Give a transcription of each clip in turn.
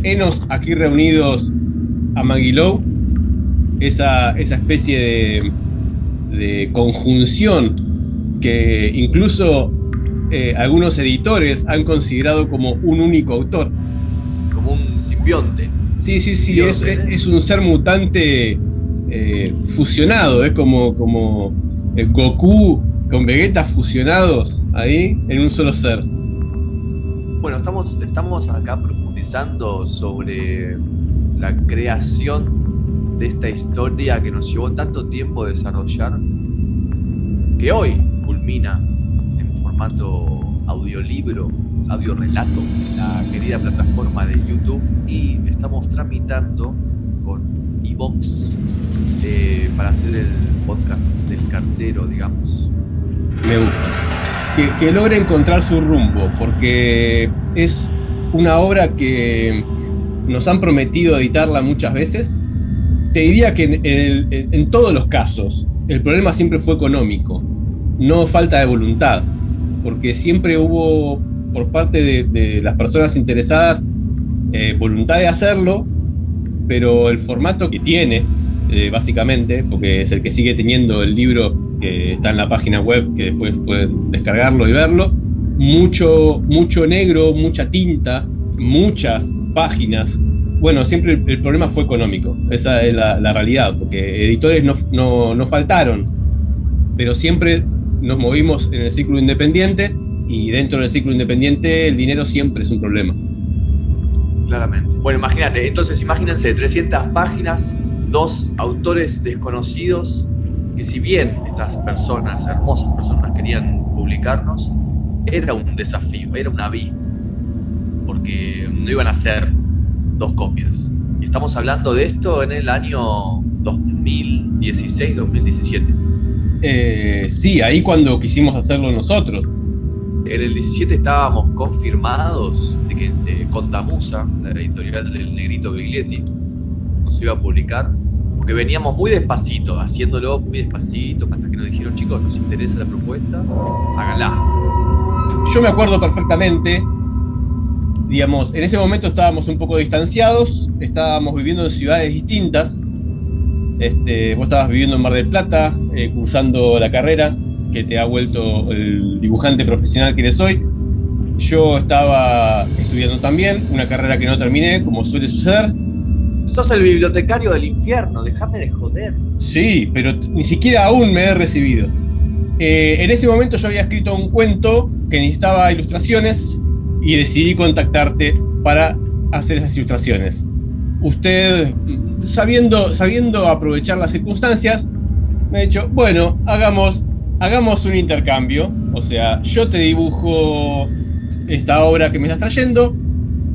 Henos aquí reunidos a Maguilou, esa especie de conjunción que incluso algunos editores han considerado como un único autor. Como un simbionte. Sí, sí, sí, Simbionte, ¿eh? es un ser mutante fusionado, es como Goku con Vegeta fusionados ahí en un solo ser. Bueno, estamos acá profundizando sobre la creación de esta historia que nos llevó tanto tiempo desarrollar, que hoy culmina en formato audiolibro, audiorelato, en la querida plataforma de YouTube, y estamos tramitando con iVoox para hacer el podcast del cartero, digamos. Me gusta. Que logre encontrar su rumbo, porque es una obra que nos han prometido editarla muchas veces. Te diría que en todos los casos el problema siempre fue económico, no falta de voluntad, porque siempre hubo por parte de las personas interesadas voluntad de hacerlo, pero el formato que tiene, básicamente, porque es el que sigue teniendo el libro que está en la página web, que después pueden descargarlo y verlo, mucho negro, mucha tinta, muchas páginas. Bueno, siempre el problema fue económico, esa es la realidad, porque editores no faltaron, pero siempre nos movimos en el ciclo independiente, y dentro del ciclo independiente el dinero siempre es un problema. Claramente. Bueno, imagínate, entonces imagínense 300 páginas, 2 autores desconocidos, que si bien estas personas, hermosas personas, querían publicarnos, era un desafío, era un abismo, porque no iban a ser 2 copias. Y estamos hablando de esto en el año 2016-2017. Sí, ahí cuando quisimos hacerlo nosotros. En el 17 estábamos confirmados de que Contamusa, la editorial del Negrito Biglietti, nos iba a publicar, porque veníamos muy despacito, haciéndolo muy despacito, hasta que nos dijeron: chicos, ¿nos interesa la propuesta? Háganla. Yo me acuerdo perfectamente, digamos, en ese momento estábamos un poco distanciados, estábamos viviendo en ciudades distintas. Vos estabas viviendo en Mar del Plata, cursando la carrera que te ha vuelto el dibujante profesional que eres hoy. Yo estaba estudiando también, una carrera que no terminé, como suele suceder. Sos el bibliotecario del infierno, déjame de joder. Sí, pero ni siquiera aún me he recibido. En ese momento yo había escrito un cuento que necesitaba ilustraciones y decidí contactarte para hacer esas ilustraciones. Usted, sabiendo aprovechar las circunstancias, me ha dicho: bueno, hagamos un intercambio. O sea, yo te dibujo esta obra que me estás trayendo,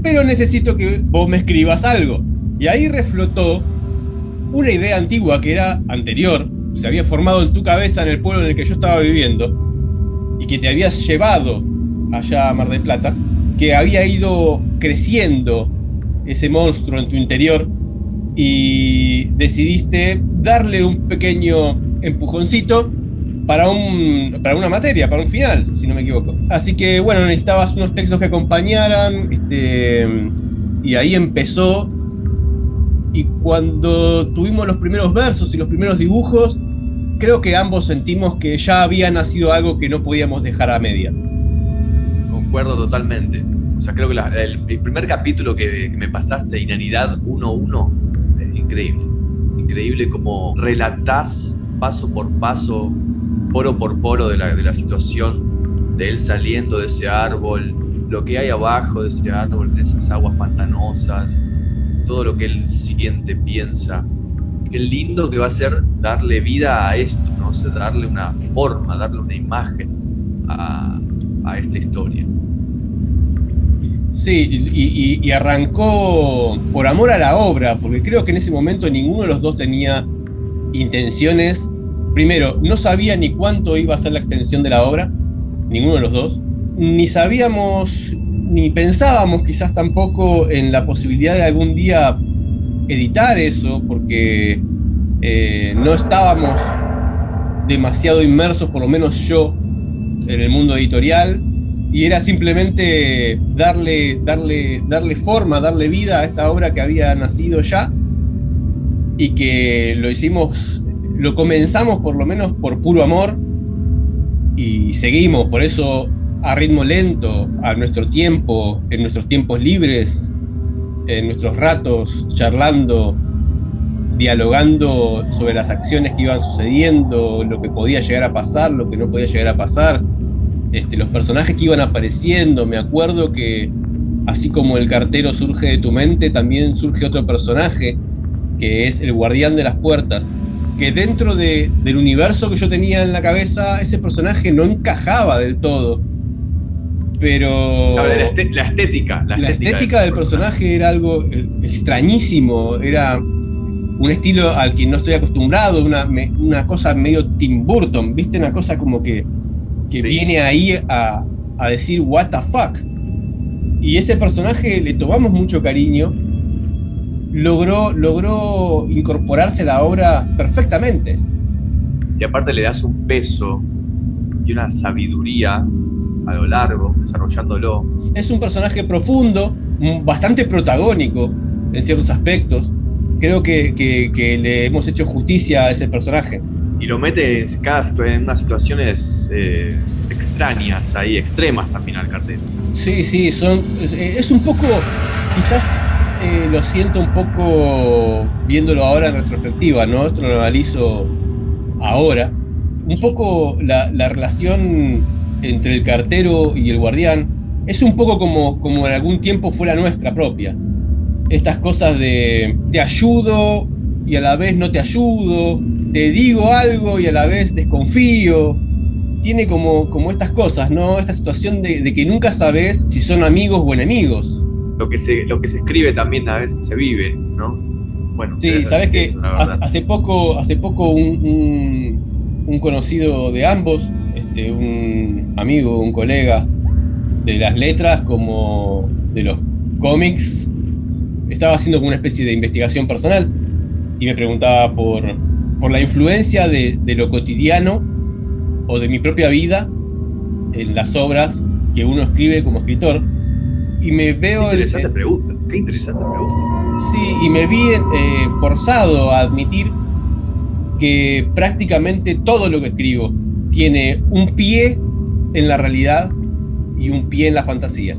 pero necesito que vos me escribas algo. Y ahí reflotó una idea antigua que era anterior, se había formado en tu cabeza en el pueblo en el que yo estaba viviendo, y que te habías llevado allá a Mar del Plata, que había ido creciendo ese monstruo en tu interior, y decidiste darle un pequeño empujoncito para una materia, para un final, si no me equivoco. Así que bueno, necesitabas unos textos que acompañaran, y ahí empezó. Y cuando tuvimos los primeros versos y los primeros dibujos, creo que ambos sentimos que ya había nacido algo que no podíamos dejar a medias. Concuerdo totalmente. O sea, creo que el primer capítulo que me pasaste, Inanidad 1-1, es increíble. Increíble como relatás paso por paso, poro por poro de la situación, de él saliendo de ese árbol, lo que hay abajo de ese árbol, en esas aguas pantanosas, todo lo que él siente, piensa. Qué lindo que va a ser darle vida a esto, ¿no? O sea, darle una forma, darle una imagen a esta historia. Sí, y arrancó por amor a la obra, porque creo que en ese momento ninguno de los dos tenía intenciones. Primero, no sabía ni cuánto iba a ser la extensión de la obra, ninguno de los dos. Ni sabíamos, ni pensábamos quizás tampoco en la posibilidad de algún día editar eso, porque no estábamos demasiado inmersos, por lo menos yo, en el mundo editorial, y era simplemente darle forma, darle vida a esta obra que había nacido ya, y que lo comenzamos por lo menos por puro amor, y seguimos, por eso a ritmo lento, a nuestro tiempo, en nuestros tiempos libres, en nuestros ratos, charlando, dialogando sobre las acciones que iban sucediendo, lo que podía llegar a pasar, lo que no podía llegar a pasar, los personajes que iban apareciendo. Me acuerdo que así como el cartero surge de tu mente, también surge otro personaje, que es el guardián de las puertas, que dentro del universo que yo tenía en la cabeza, ese personaje no encajaba del todo. Pero la estética del personaje era algo extrañísimo, era un estilo al que no estoy acostumbrado, una cosa medio Tim Burton, ¿viste? Una cosa como que sí, viene ahí a decir what the fuck. Y ese personaje le tomamos mucho cariño, logró incorporarse a la obra perfectamente. Y aparte le das un peso y una sabiduría a lo largo, desarrollándolo. Es un personaje profundo, bastante protagónico en ciertos aspectos. Creo que le hemos hecho justicia a ese personaje. Y lo mete en unas situaciones extrañas, ahí, extremas también al cartel. Sí, es un poco, quizás lo siento un poco viéndolo ahora en retrospectiva, ¿no? Esto lo analizo ahora. Un poco la relación entre el cartero y el guardián es un poco como en algún tiempo fue la nuestra propia. Estas cosas de te ayudo y a la vez no te ayudo, te digo algo y a la vez desconfío. Tiene como estas cosas, ¿no? Esta situación de que nunca sabes si son amigos o enemigos. Lo que se escribe también a veces se vive, ¿no? Bueno, sí, sabes que hace poco un conocido de ambos, un amigo, un colega de las letras como de los cómics, estaba haciendo como una especie de investigación personal y me preguntaba por la influencia de lo cotidiano o de mi propia vida en las obras que uno escribe como escritor. Y me veo... Qué interesante pregunta. Sí, y me vi forzado a admitir que prácticamente todo lo que escribo tiene un pie en la realidad y un pie en la fantasía.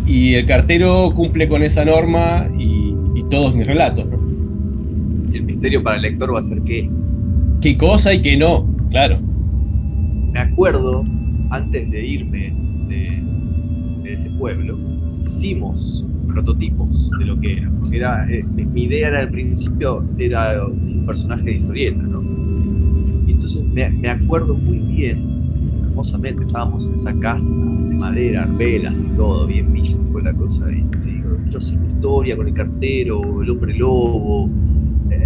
Y el cartero cumple con esa norma y todos mis relatos, ¿no? Y el misterio para el lector va a ser qué cosa y qué no, claro. Me acuerdo, antes de irme de ese pueblo, hicimos prototipos de lo que era, porque mi idea al principio era un personaje de historieta, ¿no? Y entonces me acuerdo muy bien, hermosamente, estábamos en esa casa de madera, velas y todo, bien místico la cosa, y te digo, quiero hacer una historia con el cartero, el hombre lobo,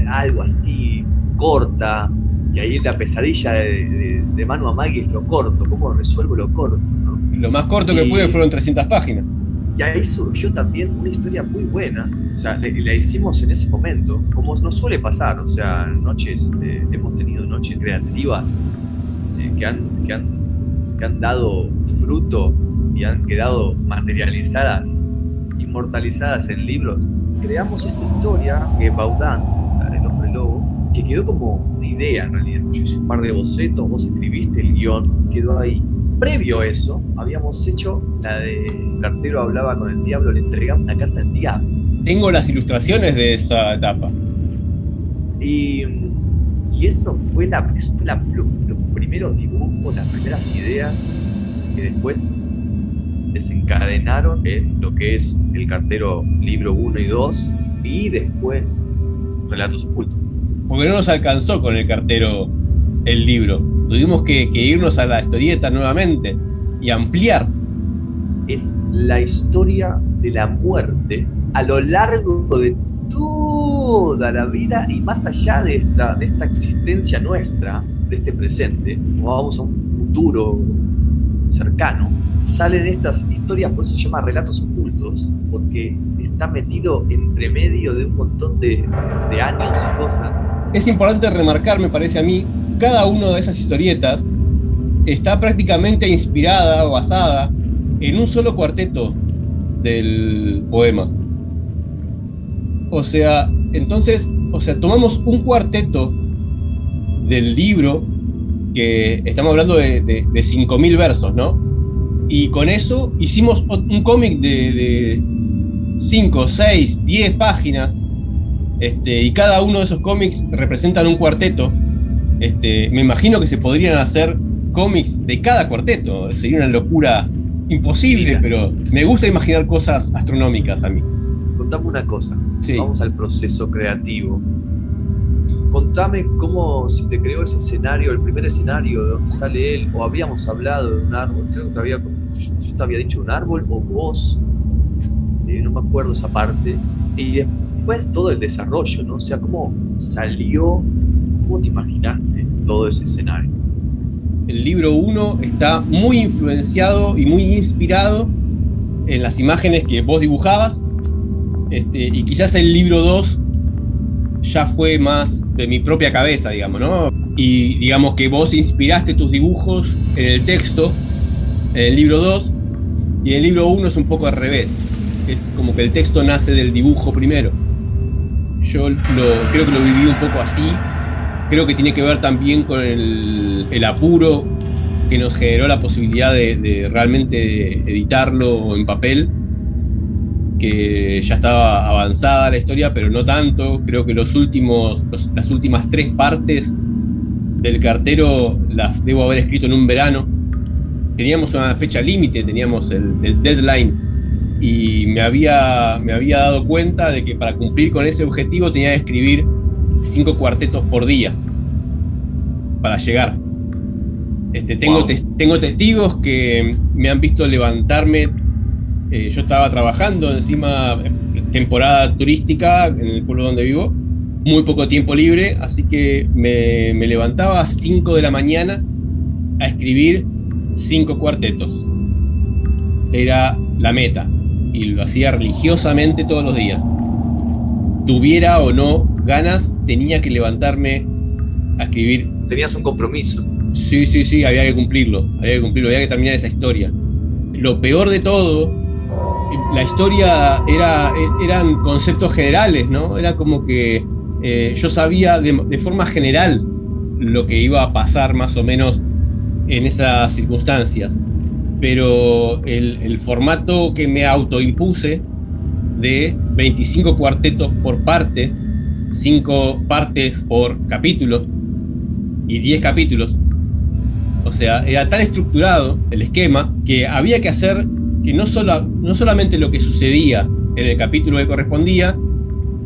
algo así, corta, y ahí la pesadilla de Manu Amagui es lo corto, ¿cómo resuelvo lo corto, no? Lo más corto que pude fueron 300 páginas. Y ahí surgió también una historia muy buena, o sea, la hicimos en ese momento, como nos suele pasar, o sea, hemos tenido noches creativas que han dado fruto y han quedado materializadas, inmortalizadas en libros. Creamos esta historia que Baudán, la del hombre lobo, que quedó como una idea en realidad. Yo hice un par de bocetos, vos escribiste el guión, quedó ahí. Previo a eso, habíamos hecho la de Cartero hablaba con el diablo, le entregamos una carta al diablo. Tengo las ilustraciones de esa etapa. Y eso fue los primeros dibujos, las primeras ideas que después desencadenaron en lo que es El Cartero libro 1 y 2 y después Relatos Ocultos. Porque no nos alcanzó con El Cartero el libro. Tuvimos que irnos a la historieta nuevamente y ampliar. Es la historia de la muerte a lo largo de toda la vida y más allá de esta existencia nuestra, de este presente, como vamos a un futuro cercano, salen estas historias, por eso se llama Relatos Ocultos, porque está metido entre medio de un montón de años y cosas. Es importante remarcar, me parece a mí, cada una de esas historietas está prácticamente inspirada o basada en un solo cuarteto del poema. O sea, entonces, tomamos un cuarteto del libro, que estamos hablando de 5.000 versos, ¿no? Y con eso hicimos un cómic de 5, 6, 10 páginas, y cada uno de esos cómics representan un cuarteto. Me imagino que se podrían hacer cómics de cada cuarteto, sería una locura imposible, Mira, pero me gusta imaginar cosas astronómicas a mí. contame una cosa, Sí. vamos al proceso creativo. Contame cómo se te creó ese escenario, el primer escenario de donde sale él, o habíamos hablado de un árbol, creo que yo te había dicho un árbol, o vos, no me acuerdo esa parte, y después todo el desarrollo, ¿no? O sea, cómo salió, cómo te imaginaste todo ese escenario. El libro 1 está muy influenciado y muy inspirado en las imágenes que vos dibujabas, y quizás el libro 2 ya fue más de mi propia cabeza, digamos, ¿no? Y digamos que vos inspiraste tus dibujos en el texto, en el libro 2, y el libro 1 es un poco al revés. Es como que el texto nace del dibujo primero. Yo creo que lo viví un poco así. Creo que tiene que ver también con el apuro que nos generó la posibilidad de realmente editarlo en papel, que ya estaba avanzada la historia, pero no tanto. Creo que las últimas 3 partes del cartero las debo haber escrito en un verano. Teníamos una fecha límite, teníamos el deadline, y me había dado cuenta de que para cumplir con ese objetivo tenía que escribir 5 cuartetos por día para llegar. Tengo testigos que me han visto levantarme. Yo estaba trabajando encima, temporada turística en el pueblo donde vivo, muy poco tiempo libre, así que me levantaba a 5 de la mañana a escribir 5 cuartetos. Era la meta, y lo hacía religiosamente todos los días. Tuviera o no ganas, tenía que levantarme a escribir. Tenías un compromiso. Sí, había que cumplirlo, había que terminar esa historia. Lo peor de todo, la historia eran conceptos generales, ¿no? Era como que yo sabía de forma general lo que iba a pasar más o menos en esas circunstancias, pero el formato que me autoimpuse de 25 cuartetos por parte, 5 partes por capítulo y 10 capítulos, o sea, era tan estructurado el esquema que había que hacer que no solamente lo que sucedía en el capítulo que correspondía,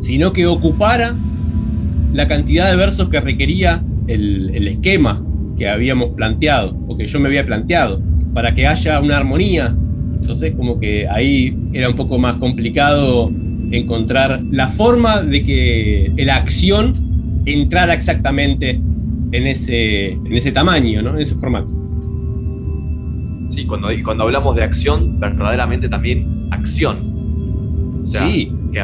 sino que ocupara la cantidad de versos que requería el esquema que habíamos planteado, o que yo me había planteado, para que haya una armonía. Entonces, como que ahí era un poco más complicado encontrar la forma de que la acción entrara exactamente en ese tamaño, ¿no? En ese formato. Sí, cuando hablamos de acción, verdaderamente también acción. O sea, sí, que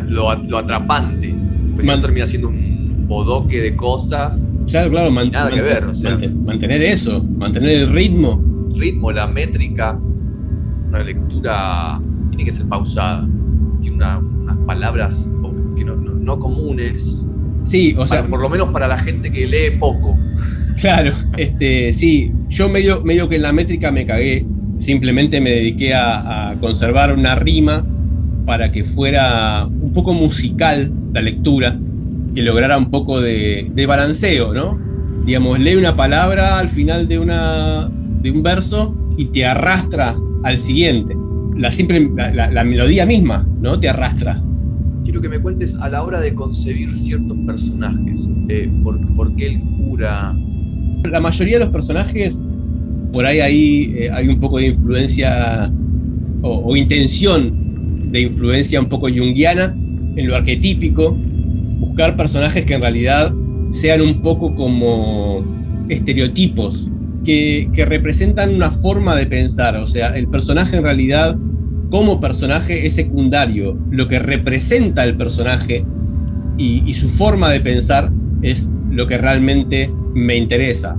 lo atrapante. Pues no termina siendo un bodoque de cosas. Claro, nada que ver. O sea, mantener eso, mantener el ritmo. La métrica, una lectura tiene que ser pausada. Tiene unas palabras que no comunes. Sí, o sea, por lo menos para la gente que lee poco. Claro, sí, yo medio que en la métrica me cagué. Simplemente me dediqué a conservar una rima para que fuera un poco musical la lectura, que lograra un poco de balanceo, ¿no? Digamos, lee una palabra al final de un verso y te arrastra al siguiente. La melodía misma, ¿no? Te arrastra. Quiero que me cuentes a la hora de concebir ciertos personajes. ¿Por qué el cura? La mayoría de los personajes, por ahí hay un poco de influencia o intención de influencia un poco junguiana en lo arquetípico, buscar personajes que en realidad sean un poco como estereotipos, que representan una forma de pensar. O sea, el personaje en realidad, como personaje, es secundario. Lo que representa el personaje y su forma de pensar es lo que realmente me interesa.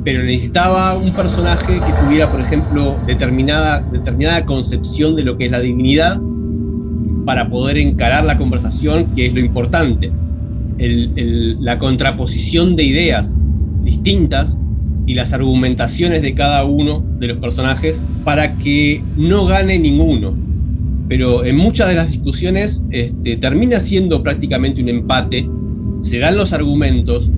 pero necesitaba un personaje que tuviera, por ejemplo, determinada concepción de lo que es la divinidad para poder encarar la conversación, que es lo importante. La contraposición de ideas distintas y las argumentaciones de cada uno de los personajes para que no gane ninguno. Pero en muchas de las discusiones termina siendo prácticamente un empate, se dan los argumentos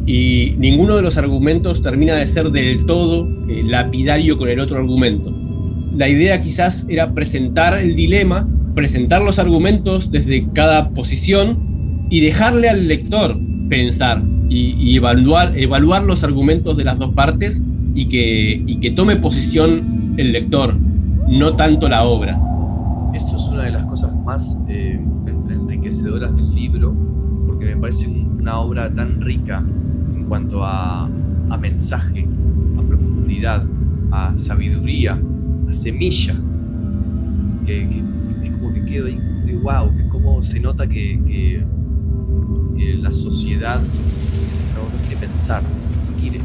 y ninguno de los argumentos termina de ser del todo lapidario con el otro argumento. La idea quizás era presentar el dilema, presentar los argumentos desde cada posición y dejarle al lector pensar y evaluar los argumentos de las dos partes y que tome posición el lector, no tanto la obra. Esto es una de las cosas más enriquecedoras del libro, porque me parece una obra tan rica en cuanto a mensaje, a profundidad, a sabiduría, a semilla, que es como que quedo ahí, wow, que cómo se nota que la sociedad no quiere pensar, no quiere.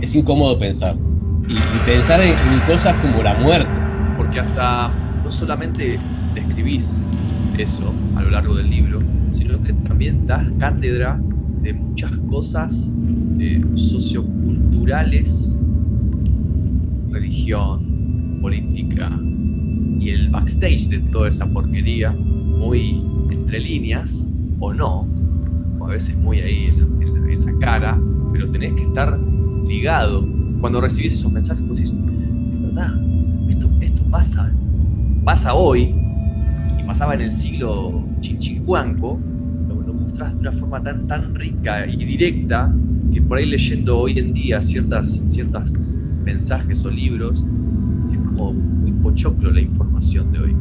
Es incómodo pensar, y pensar en cosas como la muerte. Porque hasta no solamente describís eso a lo largo del libro, sino que también das cátedra de muchas cosas socioculturales, religión, política, y el backstage de toda esa porquería, muy entre líneas, o no, o a veces muy ahí en la cara, pero tenés que estar ligado. Cuando recibís esos mensajes, vos decís, es verdad, esto pasa hoy, y pasaba en el siglo Chinchilcuanco, lo mostrás de una forma tan rica y directa, que por ahí leyendo hoy en día ciertas mensajes o libros, es como muy pochoclo la información de hoy.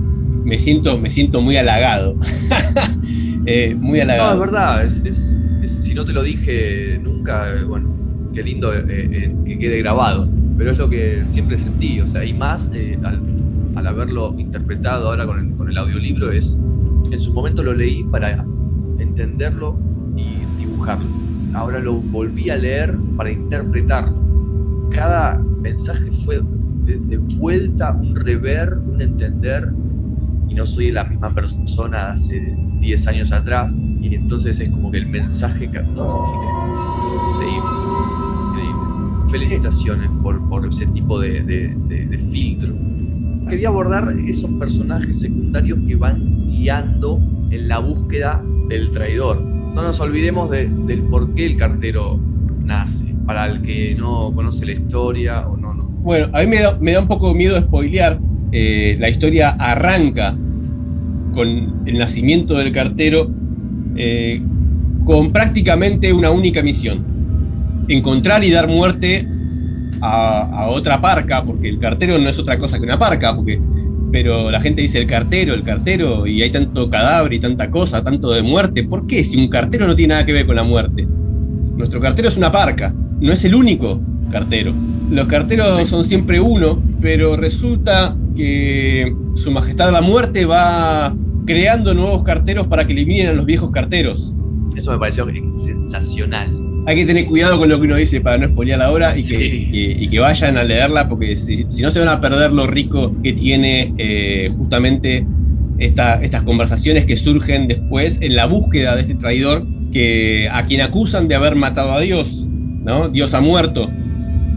Me siento muy halagado. Muy halagado. No, es verdad, si no te lo dije nunca, bueno, qué lindo que quede grabado, pero es lo que siempre sentí, o sea, y más al haberlo interpretado ahora con el audiolibro, en su momento lo leí para entenderlo y dibujarlo. Ahora lo volví a leer para interpretarlo. Cada mensaje fue de vuelta un rever, un entender, y no soy la misma persona hace 10 años atrás, y entonces es como que el mensaje captó. Increíble. Felicitaciones por ese tipo de filtro. Quería abordar esos personajes secundarios que van guiando en la búsqueda del traidor. No nos olvidemos del por qué el cartero nace, para el que no conoce la historia o no. Bueno, a mí me da un poco de miedo spoilear. La historia arranca con el nacimiento del cartero, con prácticamente una única misión: encontrar y dar muerte a otra parca, porque el cartero no es otra cosa que una parca, pero la gente dice el cartero, y hay tanto cadáver y tanta cosa, tanto de muerte. ¿Por qué? Si un cartero no tiene nada que ver con la muerte. Nuestro cartero es una parca, no es el único cartero. Los carteros son siempre uno, pero resulta que Su Majestad la Muerte va creando nuevos carteros para que eliminen a los viejos carteros. Eso me pareció sensacional. Hay que tener cuidado con lo que uno dice para no spoilear la obra, sí. y que vayan a leerla, porque si no se van a perder lo rico que tiene justamente estas conversaciones que surgen después en la búsqueda de este traidor, a quien acusan de haber matado a Dios, ¿no? Dios ha muerto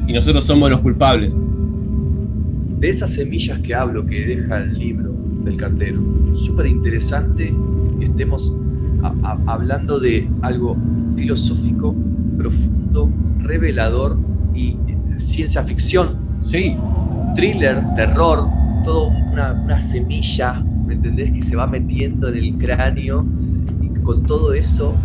y nosotros somos los culpables. De esas semillas que hablo, que deja el libro del cartero, súper interesante que estemos hablando de algo filosófico, profundo, revelador y ciencia ficción. Sí. Thriller, terror, todo una semilla, ¿me entendés? Que se va metiendo en el cráneo, y con todo eso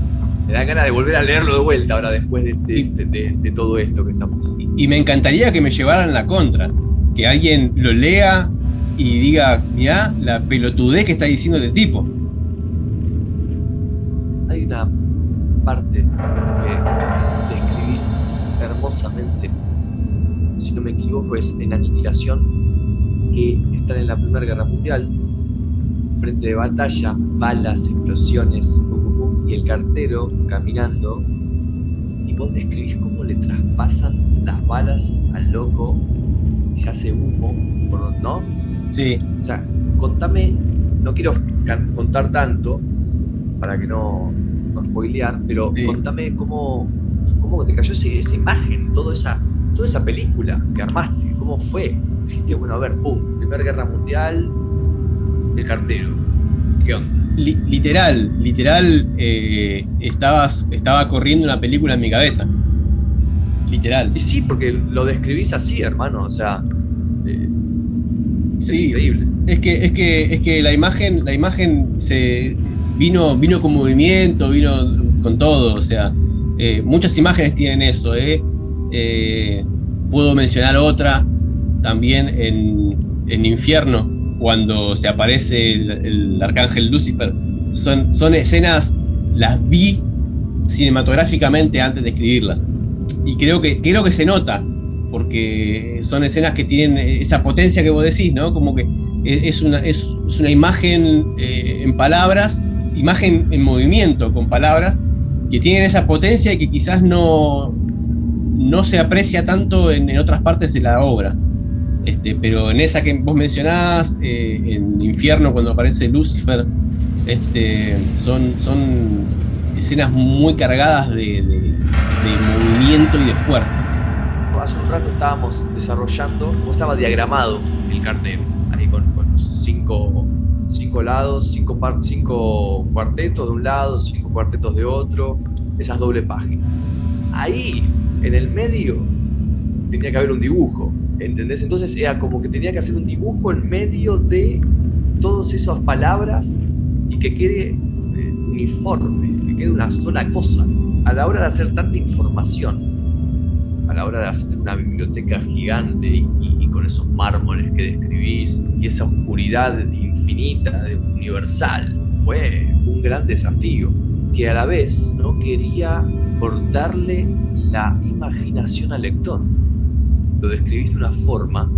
me da ganas de volver a leerlo de vuelta ahora después de todo esto que estamos. Y me encantaría que me llevaran la contra, que alguien lo lea y diga, mirá la pelotudez que está diciendo este tipo. Hay una parte que describís hermosamente, si no me equivoco, es en Aniquilación, que están en la Primera Guerra Mundial, frente de batalla, balas, explosiones, y el cartero caminando, y vos describís cómo le traspasan las balas al loco y se hace humo, ¿no? Sí. O sea, contame, no quiero contar tanto para que no spoilear, pero Sí. contame cómo te cayó esa imagen, toda esa película que armaste, cómo fue. Dijiste, bueno, a ver, pum, Primera Guerra Mundial, el cartero, ¿qué onda? Literal, estaba corriendo una película en mi cabeza. Literal. Y sí, porque lo describís así, hermano, o sea, es Sí, increíble. es que la imagen se vino con movimiento, vino con todo, o sea, muchas imágenes tienen eso, puedo mencionar otra también en Infierno, cuando se aparece el arcángel Lucifer. Son escenas, las vi cinematográficamente antes de escribirlas. Y creo que se nota, porque son escenas que tienen esa potencia que vos decís, ¿no? Como que es una imagen en palabras, imagen en movimiento con palabras, que tienen esa potencia y que quizás no se aprecia tanto en otras partes de la obra. Pero en esa que vos mencionás, en Infierno, cuando aparece Lucifer, son escenas muy cargadas de movimiento y de fuerza. Hace un rato estábamos desarrollando cómo estaba diagramado el cartel, ahí con los cinco lados, cinco cuartetos de un lado, 5 cuartetos de otro, esas doble páginas. Ahí, en el medio, tenía que haber un dibujo, ¿entendés? Entonces era como que tenía que hacer un dibujo en medio de todas esas palabras y que quede uniforme, que quede una sola cosa. A la hora de hacer tanta información, a la hora de hacer una biblioteca gigante y con esos mármoles que describís y esa oscuridad infinita, universal, fue un gran desafío que a la vez no quería cortarle la imaginación al lector. Lo describís de una forma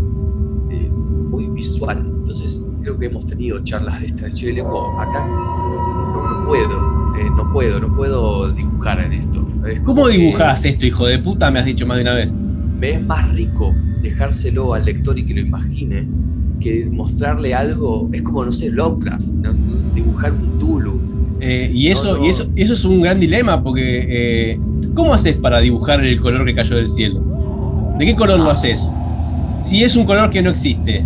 muy visual. Entonces creo que hemos tenido charlas de esta. Che, loco, acá no puedo dibujar en esto. ¿Cómo dibujás esto, hijo de puta? Me has dicho más de una vez. Me es más rico dejárselo al lector y que lo imagine que mostrarle algo. Es como, no sé, Lovecraft, ¿no? Dibujar un Tulu. Y eso es un gran dilema, porque ¿cómo haces para dibujar el color que cayó del cielo? ¿De qué color lo haces? Si es un color que no existe,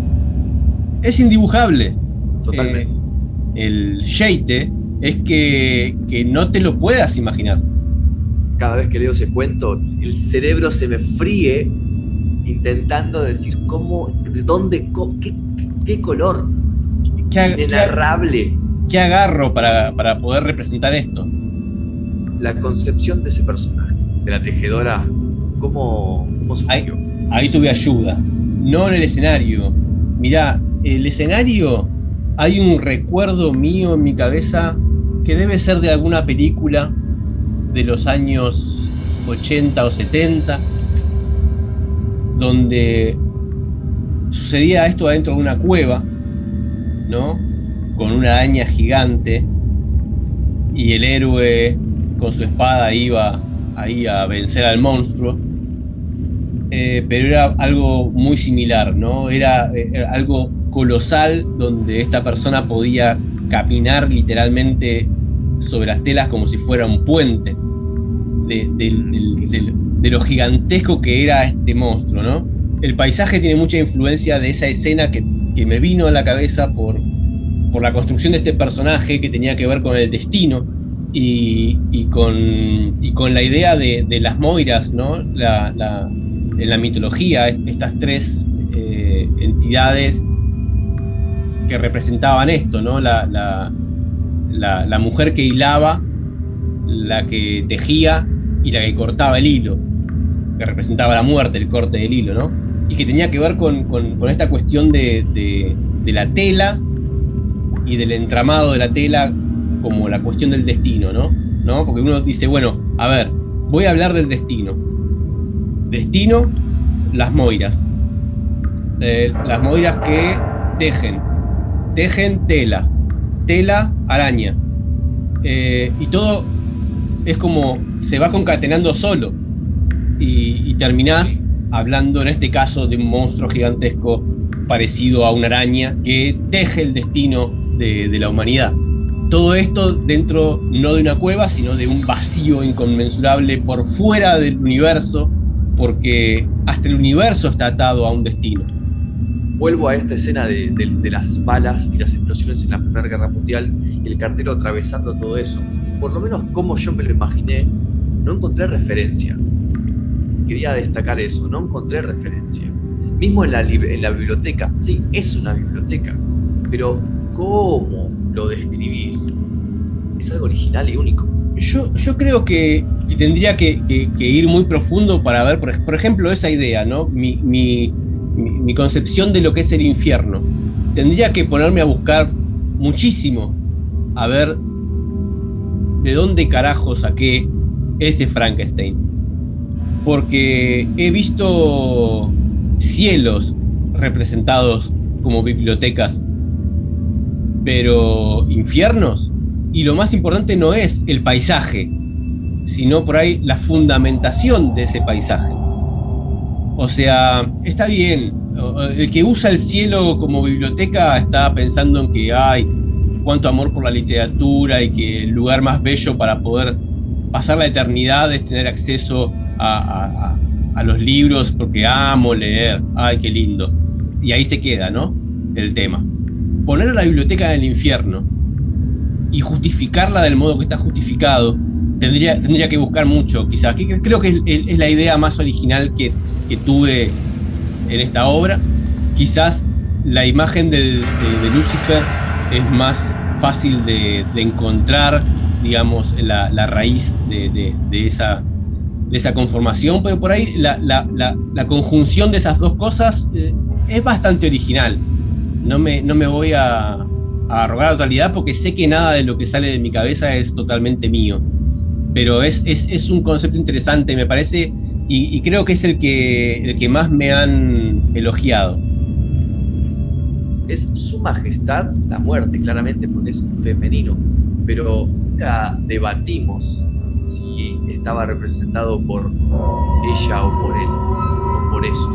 es indibujable. Totalmente. El yeite es que no te lo puedas imaginar. Cada vez que leo ese cuento, el cerebro se me fríe intentando decir cómo, de dónde, qué color. Inenarrable. ¿Qué agarro para poder representar esto? La concepción de ese personaje, de la tejedora, ¿cómo surgió? Ahí tuve ayuda. No en el escenario. Mirá, el escenario, hay un recuerdo mío en mi cabeza que debe ser de alguna película de los años 80 o 70, donde sucedía esto adentro de una cueva, ¿no? Con una araña gigante, y el héroe con su espada iba ahí a vencer al monstruo. Pero era algo muy similar, ¿no? Era algo colosal, donde esta persona podía caminar literalmente sobre las telas como si fuera un puente de lo gigantesco que era este monstruo, ¿no? El paisaje tiene mucha influencia de esa escena que me vino a la cabeza por la construcción de este personaje, que tenía que ver con el destino y con la idea de las moiras, ¿no? En la mitología, estas tres entidades que representaban esto, ¿no? La mujer que hilaba, la que tejía y la que cortaba el hilo, que representaba la muerte, el corte del hilo, ¿no? Y que tenía que ver con esta cuestión de la tela y del entramado de la tela como la cuestión del destino, ¿no? Porque uno dice, bueno, a ver, voy a hablar del destino. Destino, las moiras. Las moiras que tejen tela, araña. Y todo es como se va concatenando solo. Y terminás hablando en este caso de un monstruo gigantesco parecido a una araña que teje el destino de la humanidad. Todo esto dentro no de una cueva, sino de un vacío inconmensurable por fuera del universo, porque hasta el universo está atado a un destino. Vuelvo a esta escena de las balas y las explosiones en la Primera Guerra Mundial y el cartero atravesando todo eso. Por lo menos como yo me lo imaginé, no encontré referencia. Quería destacar eso, no encontré referencia. Mismo en la biblioteca, sí, es una biblioteca, pero ¿cómo lo describís? Es algo original y único. Yo creo que tendría que ir muy profundo para ver, por ejemplo, esa idea, ¿no? Mi concepción de lo que es el infierno. Tendría que ponerme a buscar muchísimo, a ver de dónde carajo saqué ese Frankenstein. Porque he visto cielos representados como bibliotecas, pero infiernos. Y lo más importante no es el paisaje, sino por ahí la fundamentación de ese paisaje. O sea, está bien, el que usa el cielo como biblioteca está pensando en que hay cuánto amor por la literatura y que el lugar más bello para poder pasar la eternidad es tener acceso a los libros porque amo leer. Ay, qué lindo. Y ahí se queda, ¿no? El tema. Poner a la biblioteca en el infierno y justificarla del modo que está justificado, tendría que buscar mucho, quizás. Creo que es la idea más original que tuve en esta obra. Quizás la imagen de Lucifer es más fácil de encontrar, digamos, la raíz de esa conformación, pero por ahí la conjunción de esas dos cosas es bastante original. No me voy a arrogar la totalidad porque sé que nada de lo que sale de mi cabeza es totalmente mío, pero es un concepto interesante, me parece, y creo que es el que más me han elogiado. Es su majestad la muerte, claramente, porque es femenino, pero nunca debatimos si estaba representado por ella o por él, o por eso.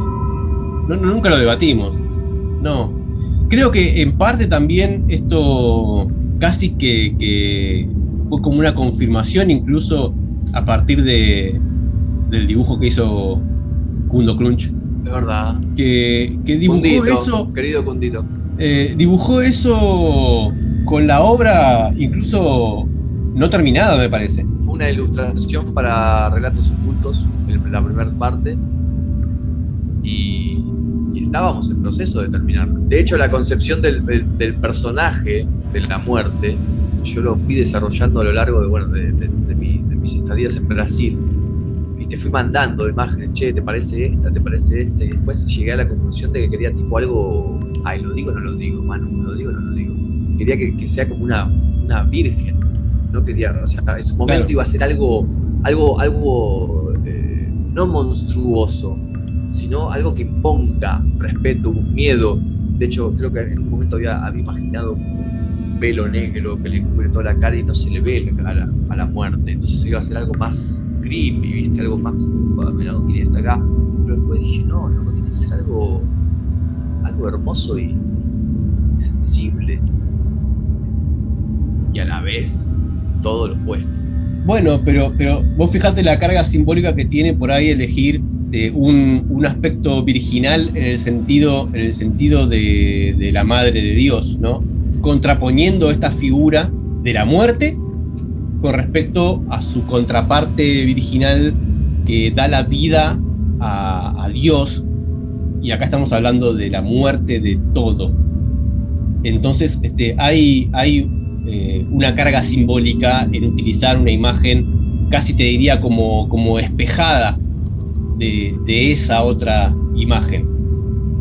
No, nunca lo debatimos, no. Creo que en parte también esto casi que fue como una confirmación, incluso a partir del dibujo que hizo Kundo Klunch. Es verdad. Que dibujó Kundito, eso. Querido Kundito. Dibujó eso con la obra incluso no terminada, me parece. Fue una ilustración para Relatos Ocultos, la primera parte, y estábamos en proceso de terminar. De hecho, la concepción del personaje de la muerte, yo lo fui desarrollando a lo largo de mis estadías en Brasil. Y te fui mandando imágenes, che, ¿te parece esta? ¿Te parece esta? Y después llegué a la conclusión de que quería tipo algo, ay, ¿lo digo o no lo digo, mano? ¿Lo digo o no lo digo? Quería que sea como una virgen. No quería, o sea, en su momento claro, iba a ser algo no monstruoso, sino algo que imponga respeto, un miedo. De hecho, creo que en un momento había imaginado un velo negro que le cubre toda la cara y no se le ve la cara a la muerte. Entonces iba a ser algo más creepy, ¿viste? Algo más, mirá, miren hasta acá. Pero después dije, no, tiene que ser algo hermoso y sensible. Y a la vez, todo lo opuesto. Bueno, pero vos fijate la carga simbólica que tiene por ahí elegir un aspecto virginal en el sentido de la Madre de Dios, ¿no? Contraponiendo esta figura de la muerte con respecto a su contraparte virginal que da la vida a Dios, y acá estamos hablando de la muerte de todo. Entonces hay una carga simbólica en utilizar una imagen, casi te diría como espejada de esa otra imagen.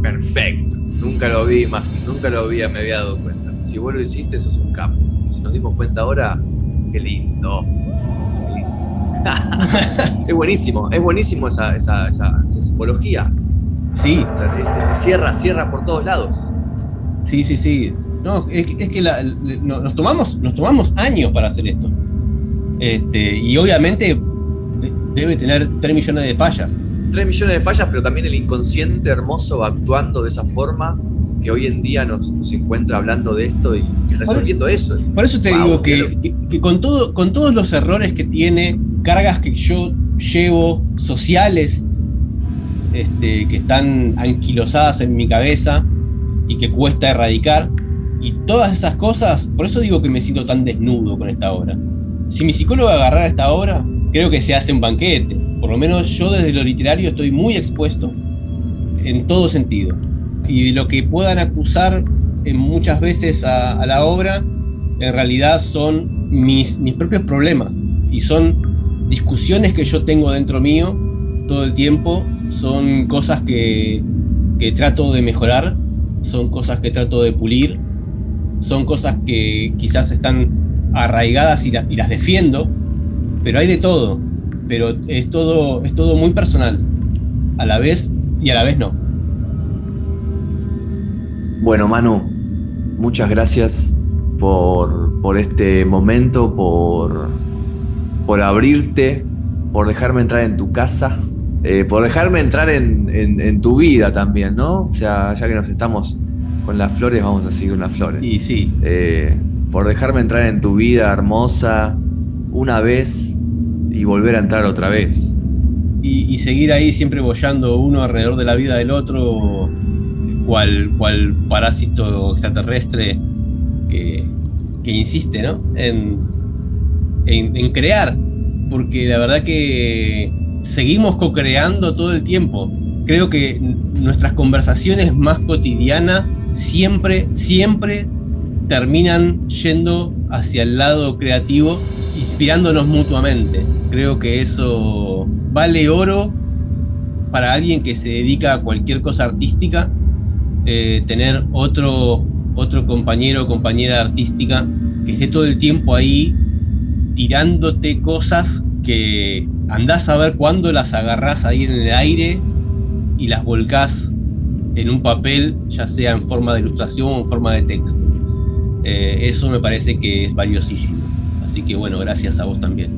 Perfecto, nunca lo vi, me había dado cuenta. Si vos lo hiciste, sos un capo. Si nos dimos cuenta ahora, qué lindo. Es buenísimo esa simbología. Sí. O sea, cierra por todos lados. Sí. No, es que nos tomamos años para hacer esto. Y obviamente debe tener 3 millones de fallas. 3 millones de fallas, pero también el inconsciente hermoso va actuando de esa forma que hoy en día nos encuentra hablando de esto y resolviendo eso. Por eso te digo que con todos los errores que tiene, cargas que yo llevo, sociales, que están anquilosadas en mi cabeza y que cuesta erradicar, y todas esas cosas, por eso digo que me siento tan desnudo con esta obra. Si mi psicólogo agarrara esta obra, creo que se hace un banquete. Por lo menos yo desde lo literario estoy muy expuesto en todo sentido. Y de lo que puedan acusar muchas veces a la obra, en realidad son mis propios problemas. Y son discusiones que yo tengo dentro mío todo el tiempo. Son cosas que trato de mejorar, son cosas que trato de pulir, son cosas que quizás están arraigadas y las defiendo, pero hay de todo. Pero es todo muy personal, a la vez y a la vez no. Bueno, Manu, muchas gracias por este momento, por abrirte, por dejarme entrar en tu casa, por dejarme entrar en tu vida también, ¿no? O sea, ya que nos estamos con las flores, vamos a seguir con las flores. Y sí. Por dejarme entrar en tu vida hermosa una vez y volver a entrar otra vez. Y seguir ahí siempre boyando uno alrededor de la vida del otro, cual parásito extraterrestre que insiste, ¿no? en crear, porque la verdad que seguimos co-creando todo el tiempo. Creo que nuestras conversaciones más cotidianas siempre terminan yendo hacia el lado creativo, inspirándonos mutuamente. Creo que eso vale oro para alguien que se dedica a cualquier cosa artística, tener otro compañero o compañera artística que esté todo el tiempo ahí tirándote cosas que andás a ver cuándo las agarrás ahí en el aire y las volcás en un papel, ya sea en forma de ilustración o en forma de texto. Eso me parece que es valiosísimo. Así que bueno, gracias a vos también.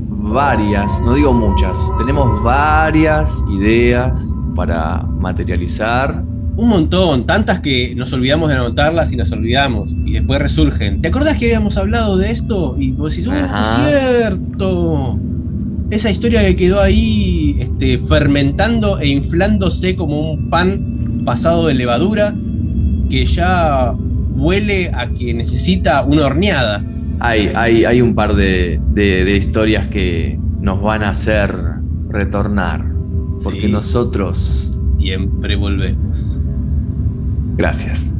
Varias, no digo muchas, tenemos varias ideas para materializar. Un montón, tantas que nos olvidamos de anotarlas y nos olvidamos, y después resurgen. ¿Te acordás que habíamos hablado de esto? Y vos decís, ¡oh, cierto! Esa historia que quedó ahí fermentando e inflándose como un pan pasado de levadura, que ya huele a que necesita una horneada. Hay un par de historias que nos van a hacer retornar, porque sí, nosotros siempre volvemos. Gracias.